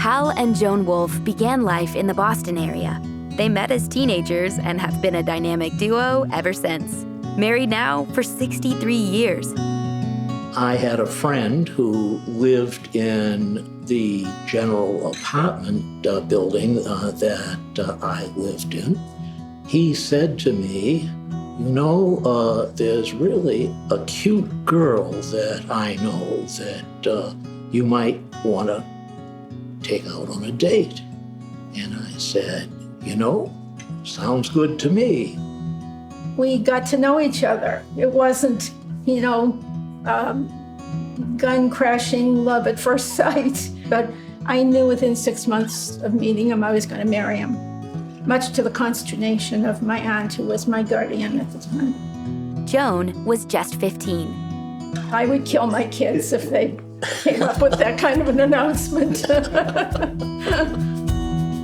Hal and Joan Wolf began life in the Boston area. They met as teenagers and have been a dynamic duo ever since. Married now for 63 years. I had a friend who lived in the general apartment building that I lived in. He said to me, there's really a cute girl that I know that you might want to take out on a date. And I said, sounds good to me. We got to know each other. It wasn't, gun-crashing love at first sight. But I knew within 6 months of meeting him, I was going to marry him, much to the consternation of my aunt, who was my guardian at the time. Joan was just 15. I would kill my kids if they came up with that kind of an announcement.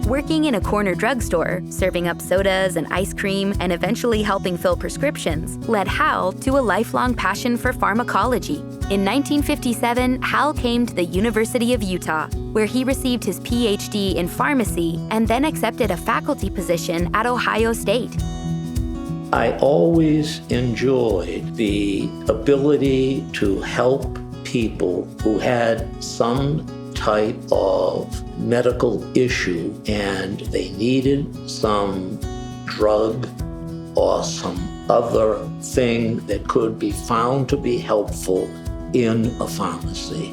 Working in a corner drugstore, serving up sodas and ice cream, and eventually helping fill prescriptions, led Hal to a lifelong passion for pharmacology. In 1957, Hal came to the University of Utah, where he received his PhD in pharmacy and then accepted a faculty position at Ohio State. I always enjoyed the ability to help people who had some type of medical issue and they needed some drug or some other thing that could be found to be helpful in a pharmacy.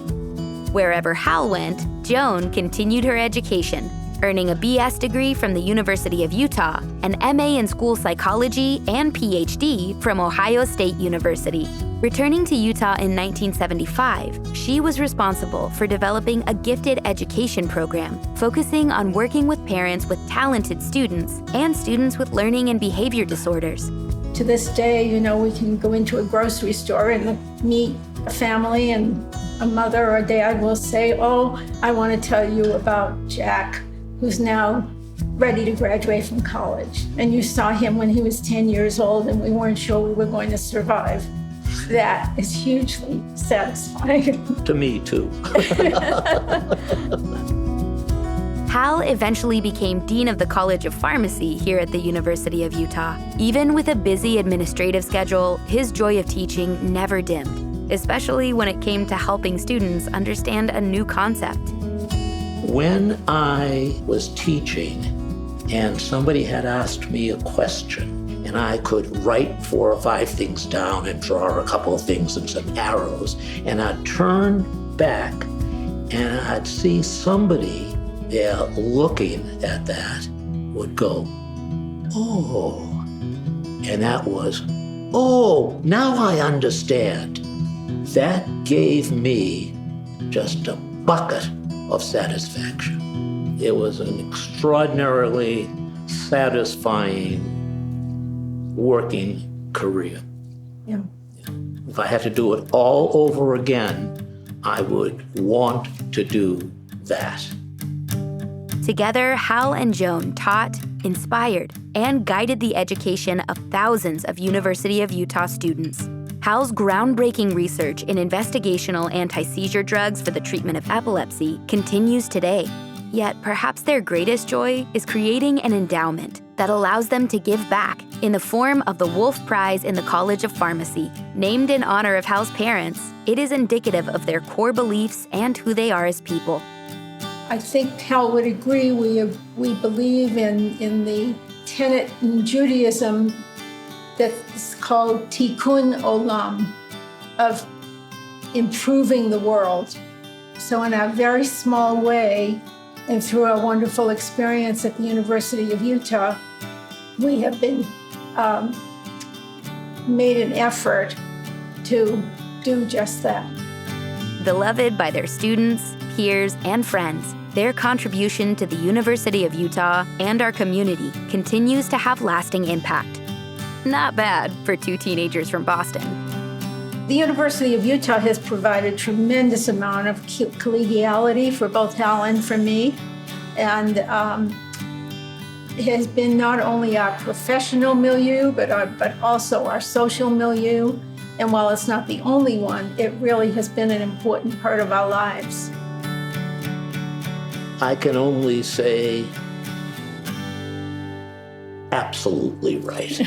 Wherever Hal went, Joan continued her education, earning a BS degree from the University of Utah, an MA in school psychology, and PhD from Ohio State University. Returning to Utah in 1975, she was responsible for developing a gifted education program focusing on working with parents with talented students and students with learning and behavior disorders. To this day, we can go into a grocery store and meet a family, and a mother or dad will say, "Oh, I want to tell you about Jack, who's now ready to graduate from college. And you saw him when he was 10 years old and we weren't sure we were going to survive." That is hugely satisfying. To me, too. Hal eventually became Dean of the College of Pharmacy here at the University of Utah. Even with a busy administrative schedule, his joy of teaching never dimmed, especially when it came to helping students understand a new concept. When I was teaching and somebody had asked me a question, and I could write 4 or 5 things down and draw a couple of things and some arrows, and I'd turn back and I'd see somebody there looking at that would go, "Oh," and that was, "Oh, now I understand." That gave me just a bucket of satisfaction. It was an extraordinarily satisfying working career. Yeah. If I had to do it all over again, I would want to do that. Together, Hal and Joan taught, inspired, and guided the education of thousands of University of Utah students. Hal's groundbreaking research in investigational anti-seizure drugs for the treatment of epilepsy continues today. Yet perhaps their greatest joy is creating an endowment that allows them to give back in the form of the Wolf Prize in the College of Pharmacy. Named in honor of Hal's parents, it is indicative of their core beliefs and who they are as people. I think Hal would agree. We believe in the tenet in Judaism that's called tikkun olam, of improving the world. So in a very small way, and through a wonderful experience at the University of Utah, we have been made an effort to do just that. Beloved by their students, peers, and friends, their contribution to the University of Utah and our community continues to have lasting impact. Not bad for 2 teenagers from Boston. The University of Utah has provided tremendous amount of collegiality for both Hal and for me. And it has been not only our professional milieu, but also our social milieu. And while it's not the only one, it really has been an important part of our lives. I can only say absolutely right.